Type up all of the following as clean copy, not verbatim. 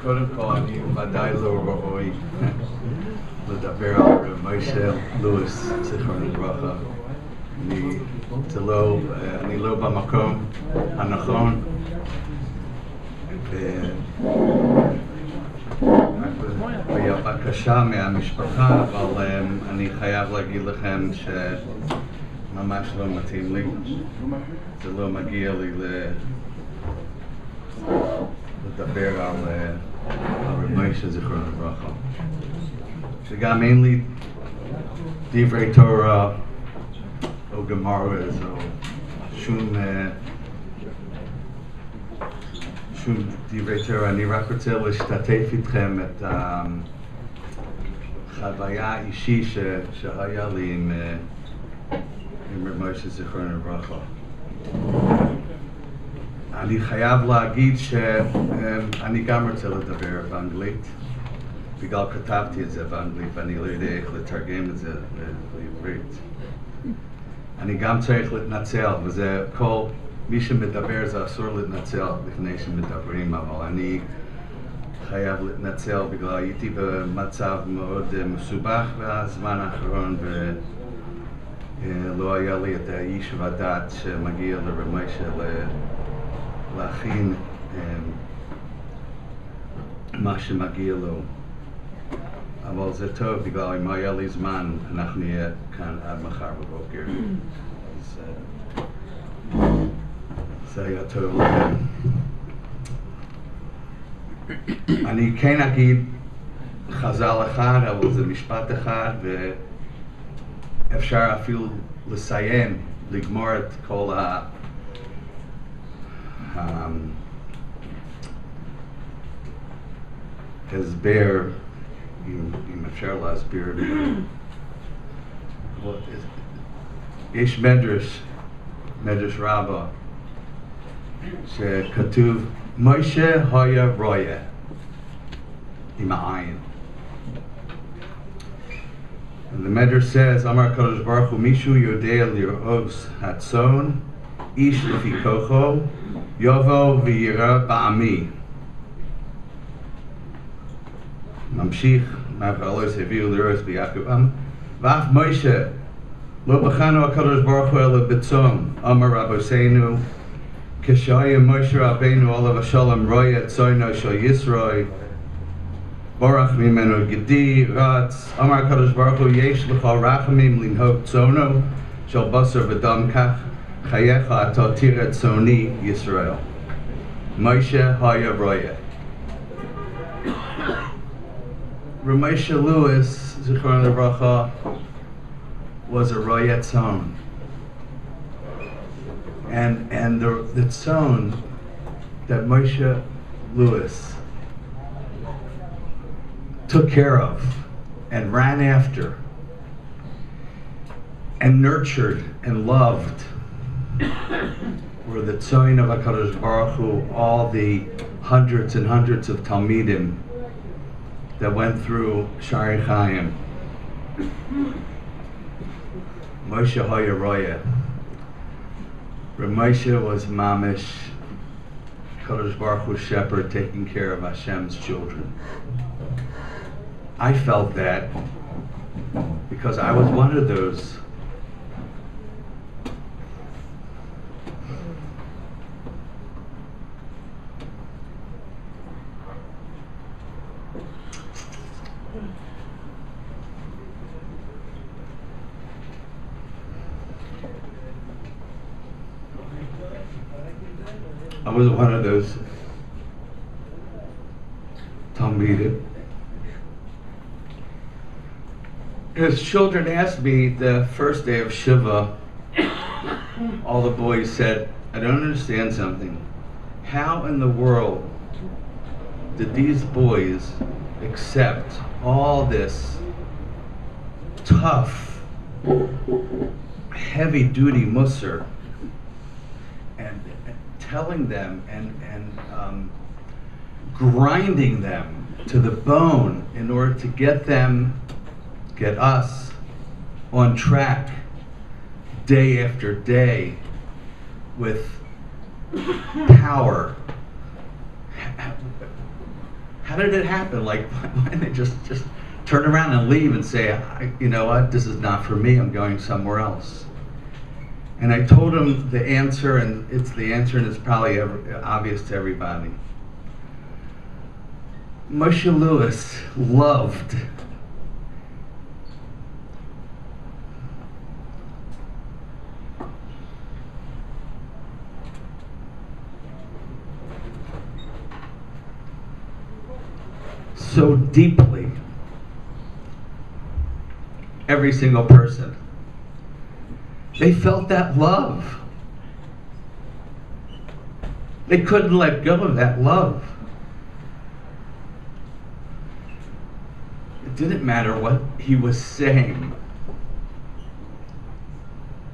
קודם כל אני ודאי לא ראוי לדבר על מוישה לואיס, זיכרונו לברכה. אני לא במקום הנכון. היה בקשה מהמשפחה, אבל אני חייב להגיד לכם שממש לא מתאים לי. זה לא מגיע לי לדבר על מוישה זיכרונו לברכה. שגם אין לי דברי תורה או גמרות או שום דברי תורה. אני רק רוצה לשתף איתכם את החוויה האישית שהיה לי עם מוישה זיכרונו לברכה. אני חייב להגיד שאני גם רוצה לדבר באנגלית, בגלל כתבתי את זה באנגלית ואני לא יודע איך לתרגם את זה לעברית. אני גם צריך להתנצל, וזה כל מי שמדבר זה אסור להתנצל לפני שמדברים, אבל אני חייב להתנצל בגלל הייתי במצב מאוד מסובך בזמן האחרון ולא היה לי את האיש והדת שמגיע לרמיישה להכין מה שמגיע לו. אבל זה טוב, בגלל אם היה לי זמן, אנחנו נהיה כאן עד מחר בבוקר. זה היה טוב לכם. אני כן אגיד חז"ל אחד, אבל זה משפט אחד, ואפשר אפילו לסיים, לגמור את כל ההסבר, אם אפשר להסביר. יש מדרש רבה שכתוב מוישה היה רואה עם העין. And the Medrash says, Amar Kadosh Baruch Hu, Mishu Yodea Lir'os Hatzon, Ish Lefi Kocho, Yovo V'yira Ba'ami. ממשיך, מהפעלות שהביאו לראות ביעקב. ואף מוישה לא בחנו הקדוש ברוך הוא אלא בצום. אמר רבותינו, כשהיה מוישה רבינו עליו השלום רואה את צאנו של ישראל, בורח ממנו גדי רץ. אמר הקדוש ברוך הוא, יש לך רחמים לנהוג צאנו של בשר ודם, כך חייך אתה תראה צאני ישראל. מוישה היה רואה. Moshe Lewis, Zichron Lebracha, was a royet tzon. And the tzon that Moshe Lewis took care of and ran after and nurtured and loved were the tzon of HaKadosh Baruch Hu, all the hundreds and hundreds of Talmidim that went through Shari Chaim. Moshe Hoya Roya. Moshe was Mamish, Kadosh Baruch Hu's shepherd taking care of Hashem's children. I felt that because I was one of those. I was one of those Talmidim. His children asked me the first day of Shiva, all the boys said, I don't understand something. How in the world did these boys accept all this tough, heavy-duty Musar and telling them and grinding them to the bone in order to get us on track day after day with power? How how did it happen? Like, why didn't they just turn around and leave and say, you know what, this is not for me, I'm going somewhere else. And I told him the answer, and it's the answer, and it's probably obvious to everybody. Moshe Lewis loved so deeply every single person. They felt that love. They couldn't let go of that love. It didn't matter what he was saying.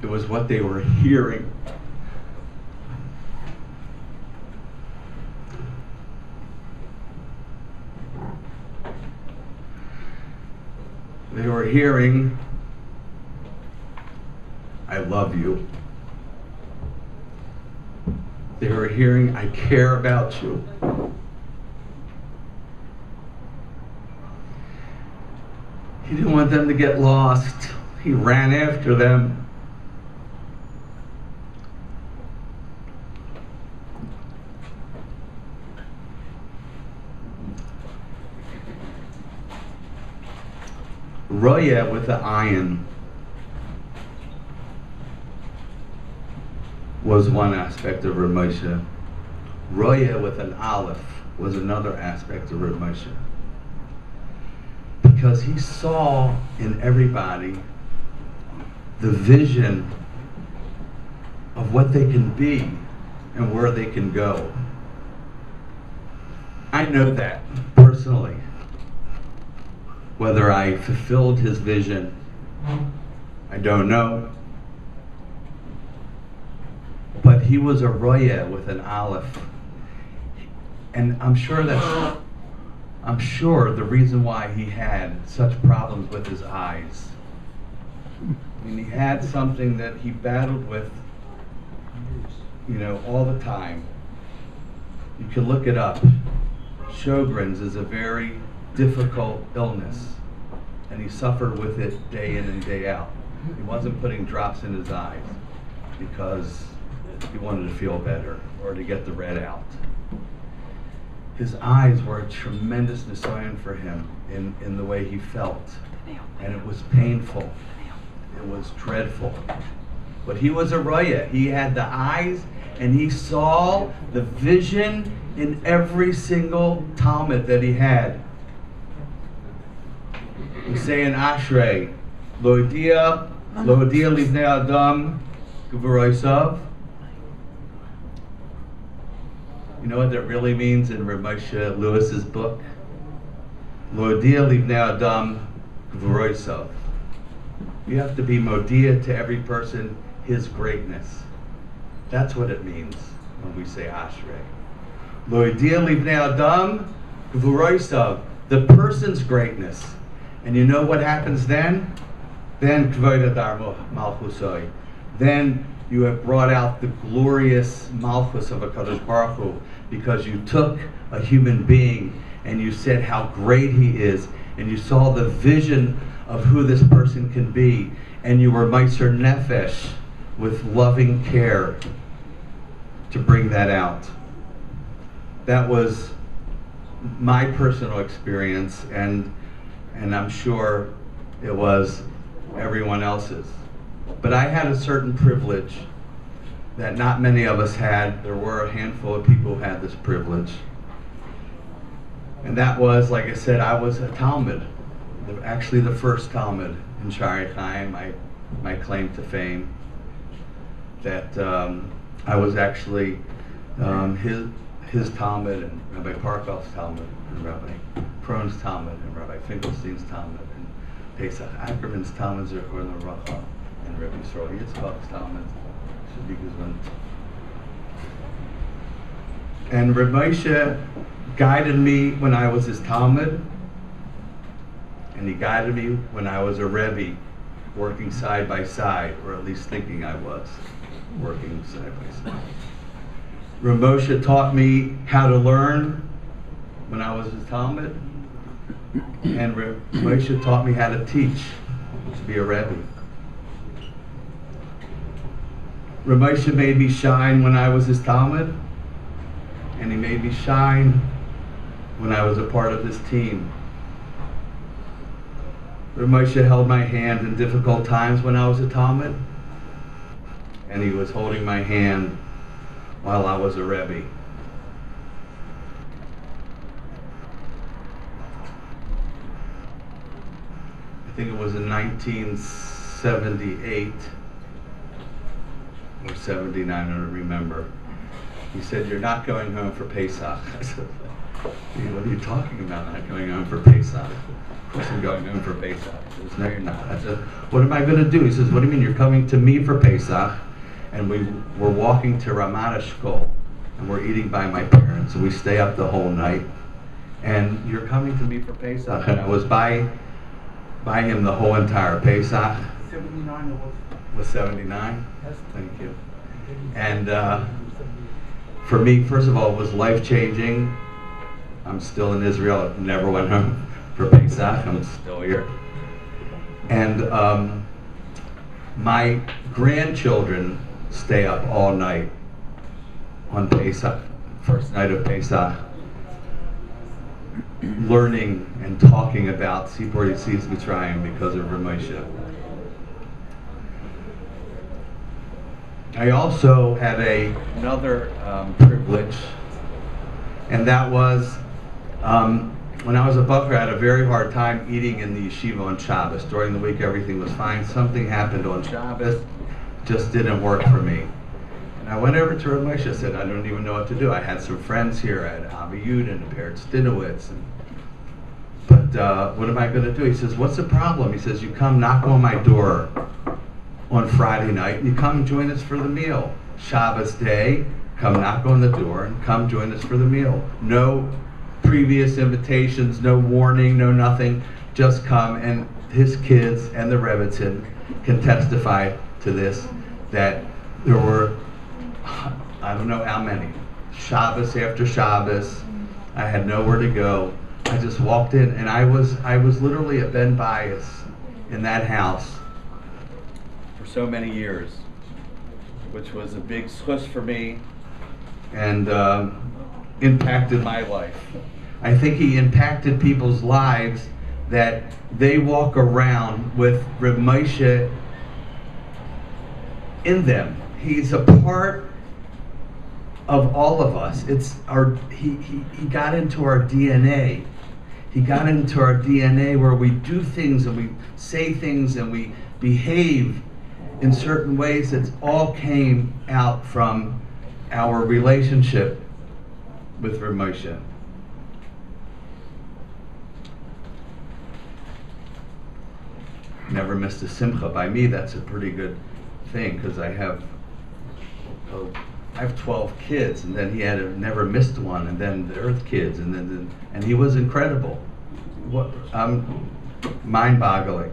It was what they were hearing. They were hearing, I love you. They were hearing, I care about you. He didn't want them to get lost. He ran after them. Roya with the ayin was one aspect of Reb Moshe. Roya with an aleph was another aspect of Reb Moshe. Because he saw in everybody the vision of what they can be and where they can go. I know that personally. Whether I fulfilled his vision, I don't know. But he was a roya with an aleph. And I'm sure the reason why he had such problems with his eyes. I mean, he had something that he battled with, you know, all the time. You can look it up. Sjogren's is a very difficult illness, and he suffered with it day in and day out. He wasn't putting drops in his eyes because he wanted to feel better or to get the red out. His eyes were a tremendous nisayon for him in the way he felt, and it was painful. It was dreadful. But he was a roya. He had the eyes, and he saw the vision in every single Talmud that he had. We say in Ashrei, Lo Hodia Livnei Adam Gvurosav. You know what that really means in Reb Moshe Lewis's book? Lo Hodia Livnei Adam Gvurosav. You have to be modia to every person his greatness. That's what it means when we say Ashrei. Lo Hodia Livnei Adam Gvurosav. The person's greatness. And you know what happens then? Then Kvoda Darmo Malchusoi. Then you have brought out the glorious Malchus of HaKadosh Baruch Hu, because you took a human being and you said how great he is, and you saw the vision of who this person can be, and you were Meiser Nefesh with loving care to bring that out. That was my personal experience, and I'm sure it was everyone else's. But I had a certain privilege that not many of us had. There were a handful of people who had this privilege. And that was, like I said, I was a Talmud. Actually the first Talmud in Shari Chaim, my claim to fame. That I was actually his Talmud, and Rabbi Parkov's Talmud, and Rabbi Kron's Talmud, and Rabbi Finkelstein's Talmud, and Pesach Ackerman's Talmud, Zerchor Racha, and Rabbi Yisrael Yitzchak's Talmud, should be Guzman. And Reb Moshe guided me when I was his Talmud, and he guided me when I was a Rebbe, working side by side, or at least thinking I was working side by side. Reb Moshe taught me how to learn when I was a Talmud, and Moshe taught me how to teach, to be a Rebbe. Moshe made me shine when I was his Talmud, and he made me shine when I was a part of his team. Moshe held my hand in difficult times when I was a Talmud, and he was holding my hand while I was a Rebbe. I think it was in 1978 or 79, I don't remember. He said, "You're not going home for Pesach." I said, "What are you talking about, not going home for Pesach?" "Of course I'm going home for Pesach." He says, "No, you're not." I said, "What am I going to do?" He says, "What do you mean? You're coming to me for Pesach, and we're walking to Ramat Eshkol, and we're eating by my parents, and we stay up the whole night, and you're coming to me for Pesach." And I was by him the whole entire Pesach. 79 Was 79? Yes. Thank you. And for me, first of all, it was life-changing. I'm still in Israel. I never went home for Pesach. I'm still here. And my grandchildren stay up all night on Pesach, first night of Pesach, learning and talking about Sipur Yetzias Mitzrayim because of Moshe. I also had another privilege, and that was when I was a Bukra, I had a very hard time eating in the yeshiva on Shabbos. During the week, everything was fine. Something happened on Shabbos, just didn't work for me. And I went over to Rav Moshe. I said, "I don't even know what to do." I had some friends here. I had Avi Yud and Peretz Stinowitz. But what am I going to do? He says, "What's the problem?" He says, "You come knock on my door on Friday night, and you come join us for the meal. Shabbos day, come knock on the door and come join us for the meal. No previous invitations, no warning, no nothing. Just come." And his kids and the Rebbitzin can testify to this, that there were, I don't know how many, Shabbos after Shabbos. I had nowhere to go. I just walked in, and I was literally a Ben Bias in that house for so many years, which was a big schuss for me and impacted my life. I think he impacted people's lives that they walk around with Reb Moshe in them. He's a part of all of us. It's our he got into our DNA. He got into our DNA where we do things and we say things and we behave in certain ways that all came out from our relationship with Reb Moshe. Never missed a simcha. By me, that's a pretty good thing, because I have 12 kids, and then he had never missed one, and then the Earth kids, and he was incredible. Mind-boggling.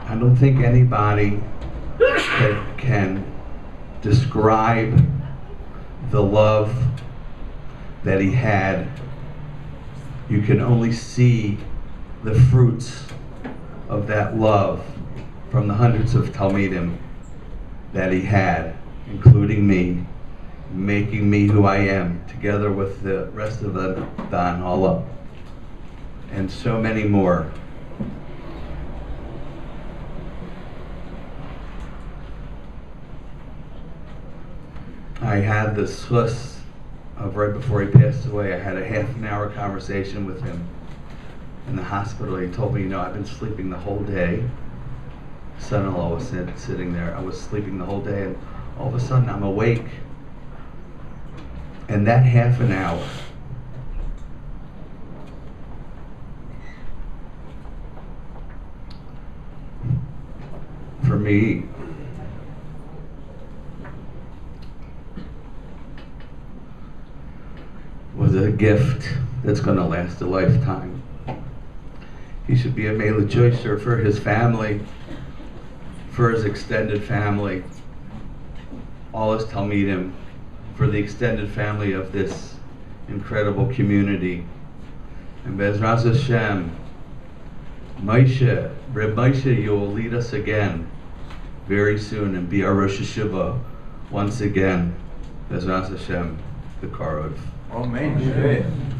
I don't think anybody can describe the love that he had. You can only see the fruits of that love from the hundreds of Talmidim that he had, including me, making me who I am, together with the rest of the Anhala, and so many more. I had the schus of right before he passed away. I had a half-an-hour conversation with him in the hospital. He told me, I've been sleeping the whole day. Son-in-law was sitting there. I was sleeping the whole day, and all of a sudden I'm awake. And that half an hour for me was a gift that's going to last a lifetime. He should be a Mela Joycer for his family, for his extended family, all his Talmidim, for the extended family of this incredible community. And Bezras Hashem, Moshe, Reb Moshe, you will lead us again very soon and be our Rosh Hashiva once again. Bezras Hashem, the Karov. Amen.